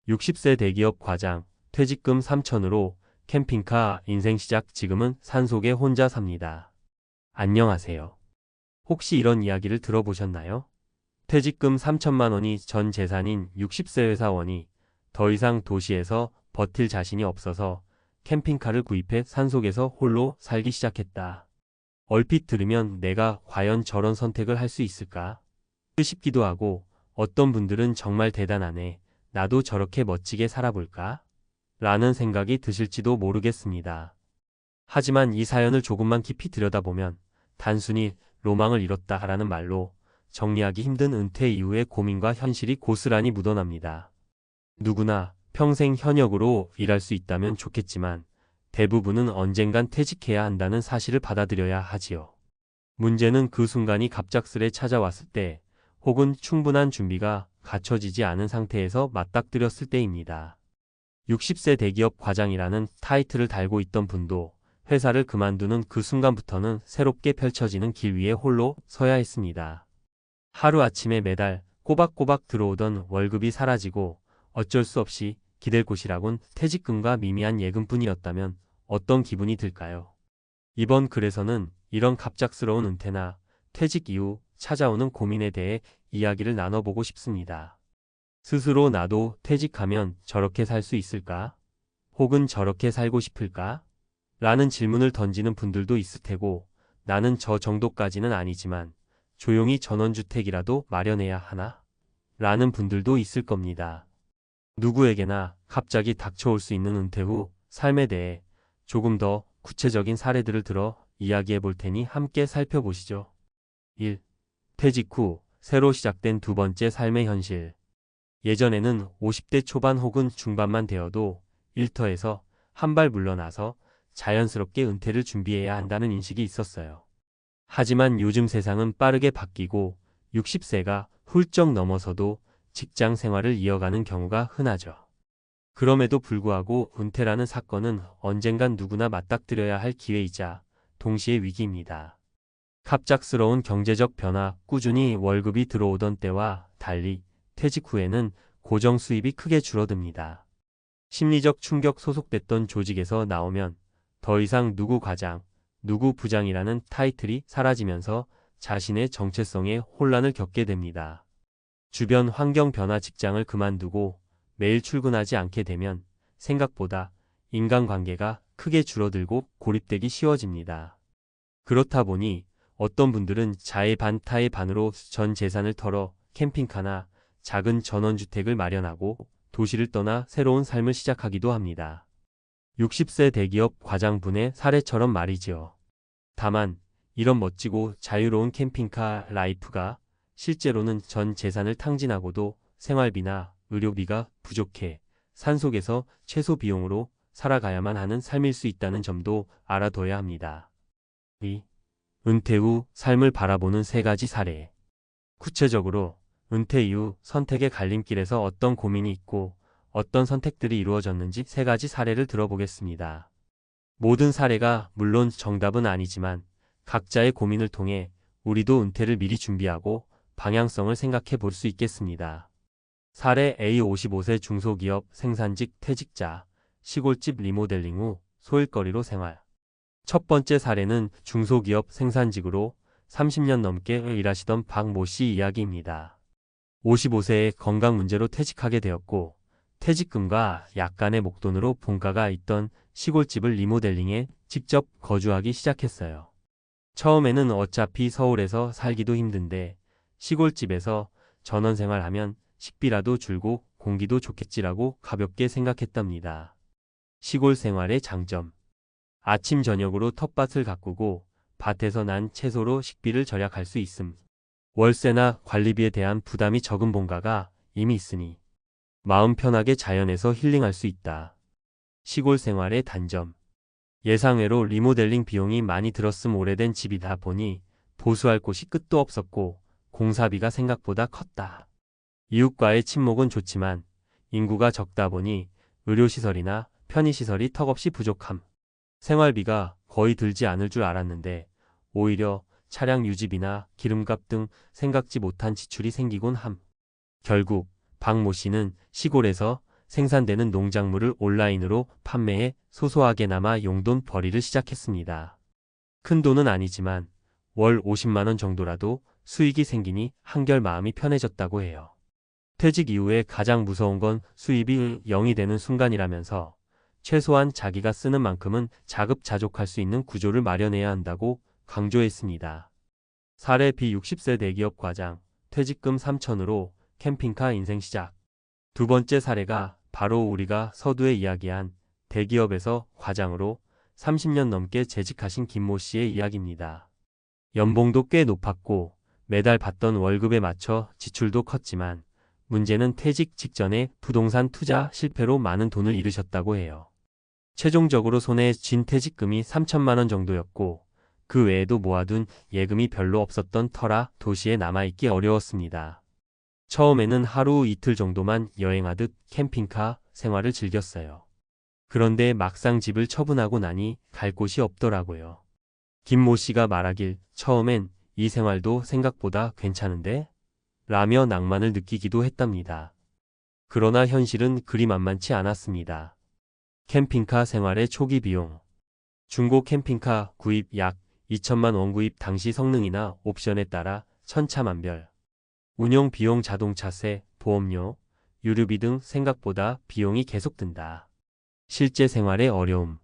60세 대기업 과장, 퇴직금 3천으로 캠핑카 인생 시작. 지금은 산속에 혼자 삽니다. 안녕하세요. 혹시 이런 이야기를 들어보셨나요? 퇴직금 3천만 원이 전 재산인 60세 회사원이 더 이상 도시에서 버틸 자신이 없어서 캠핑카를 구입해 산속에서 홀로 살기 시작했다. 얼핏 들으면 내가 과연 저런 선택을 할 수 있을까 싶기도 하고, 어떤 분들은 정말 대단하네, 나도 저렇게 멋지게 살아볼까? 라는 생각이 드실지도 모르겠습니다. 하지만 이 사연을 조금만 깊이 들여다보면 단순히 로망을 이뤘다라는 말로 정리하기 힘든 은퇴 이후의 고민과 현실이 고스란히 묻어납니다. 누구나 평생 현역으로 일할 수 있다면 좋겠지만 대부분은 언젠간 퇴직해야 한다는 사실을 받아들여야 하지요. 문제는 그 순간이 갑작스레 찾아왔을 때, 혹은 충분한 준비가 갖춰지지 않은 상태에서 맞닥뜨렸을 때입니다. 60세 대기업 과장이라는 타이틀을 달고 있던 분도 회사를 그만두는 그 순간부터는 새롭게 펼쳐지는 길 위에 홀로 서야 했습니다. 하루아침에 매달 꼬박꼬박 들어오던 월급이 사라지고 어쩔 수 없이 기댈 곳이라곤 퇴직금과 미미한 예금뿐이었다면 어떤 기분이 들까요? 이번 글에서는 이런 갑작스러운 은퇴나 퇴직 이후 찾아오는 고민에 대해 이야기를 나눠보고 싶습니다. 스스로 나도 퇴직하면 저렇게 살 수 있을까? 혹은 저렇게 살고 싶을까? 라는 질문을 던지는 분들도 있을 테고, 나는 저 정도까지는 아니지만 조용히 전원주택이라도 마련해야 하나? 라는 분들도 있을 겁니다. 누구에게나 갑자기 닥쳐올 수 있는 은퇴 후 삶에 대해 조금 더 구체적인 사례들을 들어 이야기해 볼 테니 함께 살펴보시죠. 1. 퇴직 후 새로 시작된 두 번째 삶의 현실. 예전에는 50대 초반 혹은 중반만 되어도 일터에서 한 발 물러나서 자연스럽게 은퇴를 준비해야 한다는 인식이 있었어요. 하지만 요즘 세상은 빠르게 바뀌고 60세가 훌쩍 넘어서도 직장 생활을 이어가는 경우가 흔하죠. 그럼에도 불구하고 은퇴라는 사건은 언젠간 누구나 맞닥뜨려야 할 기회이자 동시에 위기입니다. 갑작스러운 경제적 변화, 꾸준히 월급이 들어오던 때와 달리 퇴직 후에는 고정 수입이 크게 줄어듭니다. 심리적 충격. 소속됐던 조직에서 나오면 더 이상 누구 과장, 누구 부장이라는 타이틀이 사라지면서 자신의 정체성에 혼란을 겪게 됩니다. 주변 환경 변화. 직장을 그만두고 매일 출근하지 않게 되면 생각보다 인간관계가 크게 줄어들고 고립되기 쉬워집니다. 그렇다 보니 어떤 분들은 자의 반 타의 반으로 전 재산을 털어 캠핑카나 작은 전원주택을 마련하고 도시를 떠나 새로운 삶을 시작하기도 합니다. 60세 대기업 과장분의 사례처럼 말이지요. 다만 이런 멋지고 자유로운 캠핑카 라이프가 실제로는 전 재산을 탕진하고도 생활비나 의료비가 부족해 산속에서 최소 비용으로 살아가야만 하는 삶일 수 있다는 점도 알아둬야 합니다. 2. 은퇴 후 삶을 바라보는 세 가지 사례. 구체적으로 은퇴 이후 선택의 갈림길에서 어떤 고민이 있고 어떤 선택들이 이루어졌는지 세 가지 사례를 들어보겠습니다. 모든 사례가 물론 정답은 아니지만 각자의 고민을 통해 우리도 은퇴를 미리 준비하고 방향성을 생각해 볼 수 있겠습니다. 사례 A. 55세 중소기업 생산직 퇴직자, 시골집 리모델링 후 소일거리로 생활. 첫 번째 사례는 중소기업 생산직으로 30년 넘게 일하시던 박모 씨 이야기입니다. 55세에 건강 문제로 퇴직하게 되었고 퇴직금과 약간의 목돈으로 본가가 있던 시골집을 리모델링해 직접 거주하기 시작했어요. 처음에는 어차피 서울에서 살기도 힘든데 시골집에서 전원생활하면 식비라도 줄고 공기도 좋겠지라고 가볍게 생각했답니다. 시골 생활의 장점. 아침 저녁으로 텃밭을 가꾸고 밭에서 난 채소로 식비를 절약할 수 있음. 월세나 관리비에 대한 부담이 적은 본가가 이미 있으니 마음 편하게 자연에서 힐링할 수 있다. 시골 생활의 단점. 예상외로 리모델링 비용이 많이 들었음. 오래된 집이다 보니 보수할 곳이 끝도 없었고 공사비가 생각보다 컸다. 이웃과의 친목은 좋지만 인구가 적다 보니 의료시설이나 편의시설이 턱없이 부족함. 생활비가 거의 들지 않을 줄 알았는데 오히려 차량 유지비나 기름값 등 생각지 못한 지출이 생기곤 함. 결국 박모 씨는 시골에서 생산되는 농작물을 온라인으로 판매해 소소하게나마 용돈벌이를 시작했습니다. 큰 돈은 아니지만 월 50만 원 정도라도 수익이 생기니 한결 마음이 편해졌다고 해요. 퇴직 이후에 가장 무서운 건 수입이 0이 되는 순간이라면서 최소한 자기가 쓰는 만큼은 자급자족할 수 있는 구조를 마련해야 한다고 강조했습니다. 사례 B60세 대기업 과장, 퇴직금 3천으로 캠핑카 인생 시작. 두 번째 사례가 바로 우리가 서두에 이야기한 대기업에서 과장으로 30년 넘게 재직하신 김모 씨의 이야기입니다. 연봉도 꽤 높았고 매달 받던 월급에 맞춰 지출도 컸지만 문제는 퇴직 직전에 부동산 투자 실패로 많은 돈을 잃으셨다고 해요. 최종적으로 손에 쥔 퇴직금이 3천만 원 정도였고 그 외에도 모아둔 예금이 별로 없었던 터라 도시에 남아있기 어려웠습니다. 처음에는 하루 이틀 정도만 여행하듯 캠핑카 생활을 즐겼어요. 그런데 막상 집을 처분하고 나니 갈 곳이 없더라고요. 김모 씨가 말하길 처음엔 이 생활도 생각보다 괜찮은데? 라며 낭만을 느끼기도 했답니다. 그러나 현실은 그리 만만치 않았습니다. 캠핑카 생활의 초기 비용. 중고 캠핑카 구입 약 2천만 원 구입 당시 성능이나 옵션에 따라 천차만별. 운영 비용 자동차세, 보험료, 유류비 등 생각보다 비용이 계속 든다. 실제 생활의 어려움.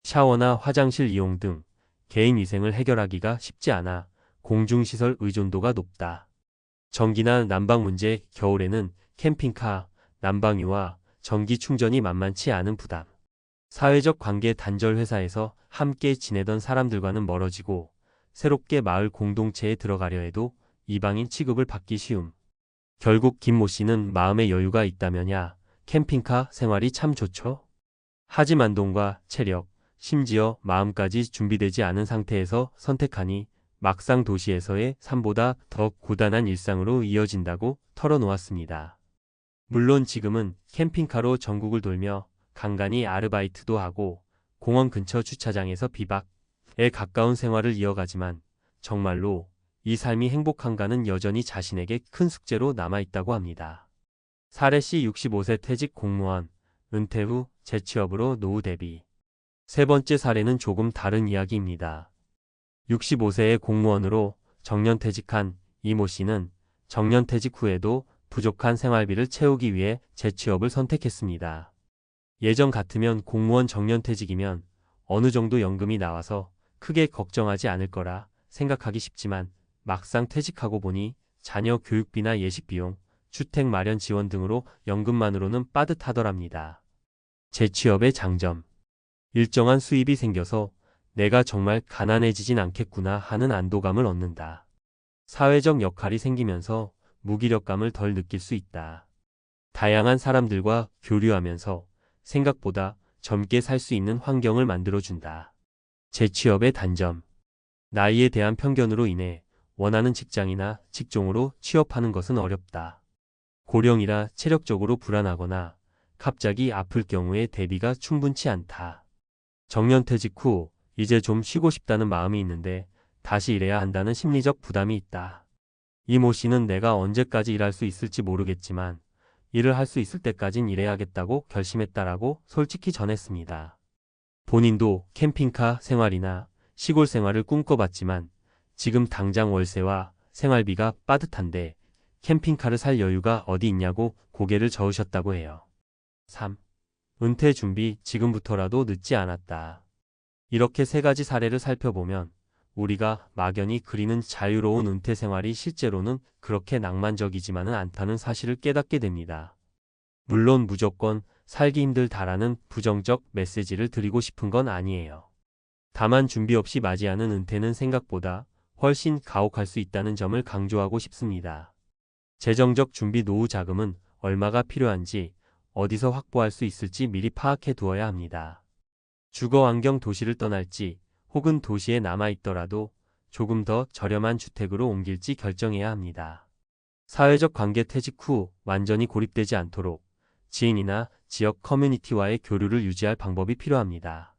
샤워나 화장실 이용 등 개인 위생을 해결하기가 쉽지 않아 공중시설 의존도가 높다. 전기나 난방 문제, 겨울에는 캠핑카, 난방유와 전기 충전이 만만치 않은 부담. 사회적 관계 단절 회사에서 함께 지내던 사람들과는 멀어지고 새롭게 마을 공동체에 들어가려 해도 이방인 취급을 받기 쉬움. 결국 김모 씨는 마음의 여유가 있다면야 캠핑카 생활이 참 좋죠? 하지만 돈과 체력, 심지어 마음까지 준비되지 않은 상태에서 선택하니 막상 도시에서의 삶보다 더 고단한 일상으로 이어진다고 털어놓았습니다. 물론 지금은 캠핑카로 전국을 돌며 간간히 아르바이트도 하고 공원 근처 주차장에서 비박에 가까운 생활을 이어가지만 정말로 이 삶이 행복한가는 여전히 자신에게 큰 숙제로 남아있다고 합니다. 사례 C 65세 퇴직 공무원, 은퇴 후 재취업으로 노후 대비. 세 번째 사례는 조금 다른 이야기입니다. 65세의 공무원으로 정년퇴직한 이모 씨는 정년퇴직 후에도 부족한 생활비를 채우기 위해 재취업을 선택했습니다. 예전 같으면 공무원 정년퇴직이면 어느 정도 연금이 나와서 크게 걱정하지 않을 거라 생각하기 쉽지만 막상 퇴직하고 보니 자녀 교육비나 예식비용, 주택 마련 지원 등으로 연금만으로는 빠듯하더랍니다. 재취업의 장점. 일정한 수입이 생겨서 내가 정말 가난해지진 않겠구나 하는 안도감을 얻는다. 사회적 역할이 생기면서 무기력감을 덜 느낄 수 있다. 다양한 사람들과 교류하면서 생각보다 젊게 살 수 있는 환경을 만들어준다. 재취업의 단점. 나이에 대한 편견으로 인해 원하는 직장이나 직종으로 취업하는 것은 어렵다. 고령이라 체력적으로 불안하거나 갑자기 아플 경우에 대비가 충분치 않다. 정년퇴직 후 이제 좀 쉬고 싶다는 마음이 있는데 다시 일해야 한다는 심리적 부담이 있다. 이모 씨는 내가 언제까지 일할 수 있을지 모르겠지만 일을 할 수 있을 때까진 일해야겠다고 결심했다라고 솔직히 전했습니다. 본인도 캠핑카 생활이나 시골 생활을 꿈꿔봤지만 지금 당장 월세와 생활비가 빠듯한데 캠핑카를 살 여유가 어디 있냐고 고개를 저으셨다고 해요. 3. 은퇴 준비 지금부터라도 늦지 않았다. 이렇게 세 가지 사례를 살펴보면 우리가 막연히 그리는 자유로운 은퇴 생활이 실제로는 그렇게 낭만적이지만은 않다는 사실을 깨닫게 됩니다. 물론 무조건 살기 힘들다라는 부정적 메시지를 드리고 싶은 건 아니에요. 다만 준비 없이 맞이하는 은퇴는 생각보다 훨씬 가혹할 수 있다는 점을 강조하고 싶습니다. 재정적 준비 노후 자금은 얼마가 필요한지 어디서 확보할 수 있을지 미리 파악해 두어야 합니다. 주거 환경 도시를 떠날지 혹은 도시에 남아있더라도 조금 더 저렴한 주택으로 옮길지 결정해야 합니다. 사회적 관계 퇴직 후 완전히 고립되지 않도록 지인이나 지역 커뮤니티와의 교류를 유지할 방법이 필요합니다.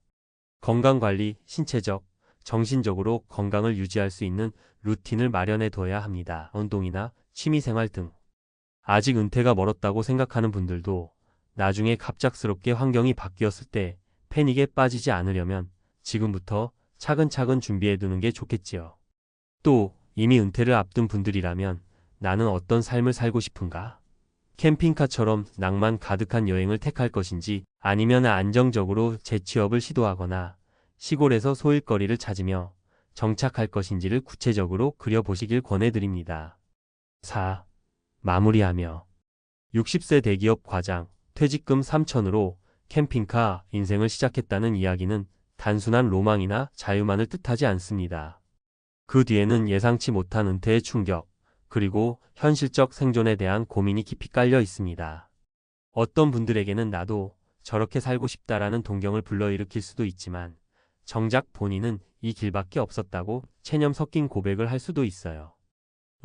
건강관리, 신체적, 정신적으로 건강을 유지할 수 있는 루틴을 마련해 둬야 합니다. 운동이나 취미생활 등. 아직 은퇴가 멀었다고 생각하는 분들도 나중에 갑작스럽게 환경이 바뀌었을 때 패닉에 빠지지 않으려면 지금부터 차근차근 준비해 두는 게 좋겠지요. 또 이미 은퇴를 앞둔 분들이라면 나는 어떤 삶을 살고 싶은가? 캠핑카처럼 낭만 가득한 여행을 택할 것인지 아니면 안정적으로 재취업을 시도하거나 시골에서 소일거리를 찾으며 정착할 것인지를 구체적으로 그려보시길 권해드립니다. 4. 마무리하며 60세 대기업 과장, 퇴직금 3천으로 캠핑카 인생을 시작했다는 이야기는 단순한 로망이나 자유만을 뜻하지 않습니다. 그 뒤에는 예상치 못한 은퇴의 충격, 그리고 현실적 생존에 대한 고민이 깊이 깔려 있습니다. 어떤 분들에게는 나도 저렇게 살고 싶다라는 동경을 불러일으킬 수도 있지만 정작 본인은 이 길밖에 없었다고 체념 섞인 고백을 할 수도 있어요.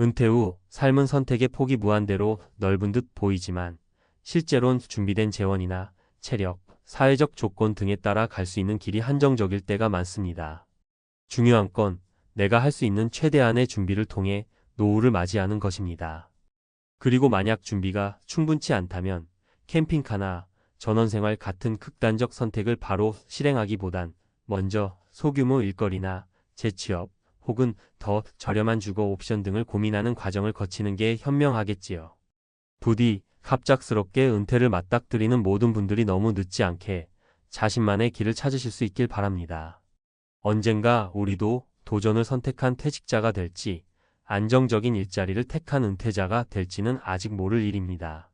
은퇴 후 삶은 선택의 폭이 무한대로 넓은 듯 보이지만 실제론 준비된 재원이나 체력, 사회적 조건 등에 따라 갈 수 있는 길이 한정적일 때가 많습니다. 중요한 건 내가 할 수 있는 최대한의 준비를 통해 노후를 맞이하는 것입니다. 그리고 만약 준비가 충분치 않다면 캠핑카나 전원생활 같은 극단적 선택을 바로 실행하기보단 먼저 소규모 일거리나 재취업 혹은 더 저렴한 주거 옵션 등을 고민하는 과정을 거치는 게 현명하겠지요. 부디 갑작스럽게 은퇴를 맞닥뜨리는 모든 분들이 너무 늦지 않게 자신만의 길을 찾으실 수 있길 바랍니다. 언젠가 우리도 도전을 선택한 퇴직자가 될지 안정적인 일자리를 택한 은퇴자가 될지는 아직 모를 일입니다.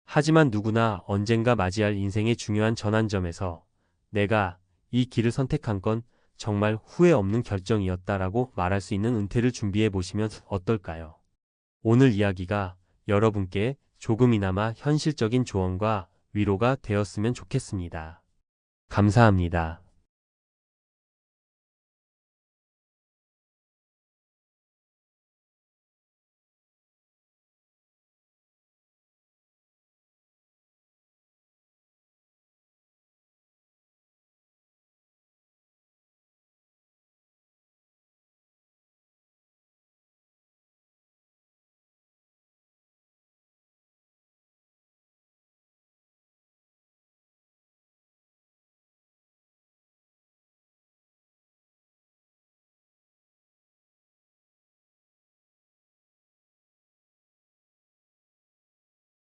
하지만 누구나 언젠가 맞이할 인생의 중요한 전환점에서 내가 이 길을 선택한 건 정말 후회 없는 결정이었다라고 말할 수 있는 은퇴를 준비해 보시면 어떨까요? 오늘 이야기가 여러분께 조금이나마 현실적인 조언과 위로가 되었으면 좋겠습니다. 감사합니다.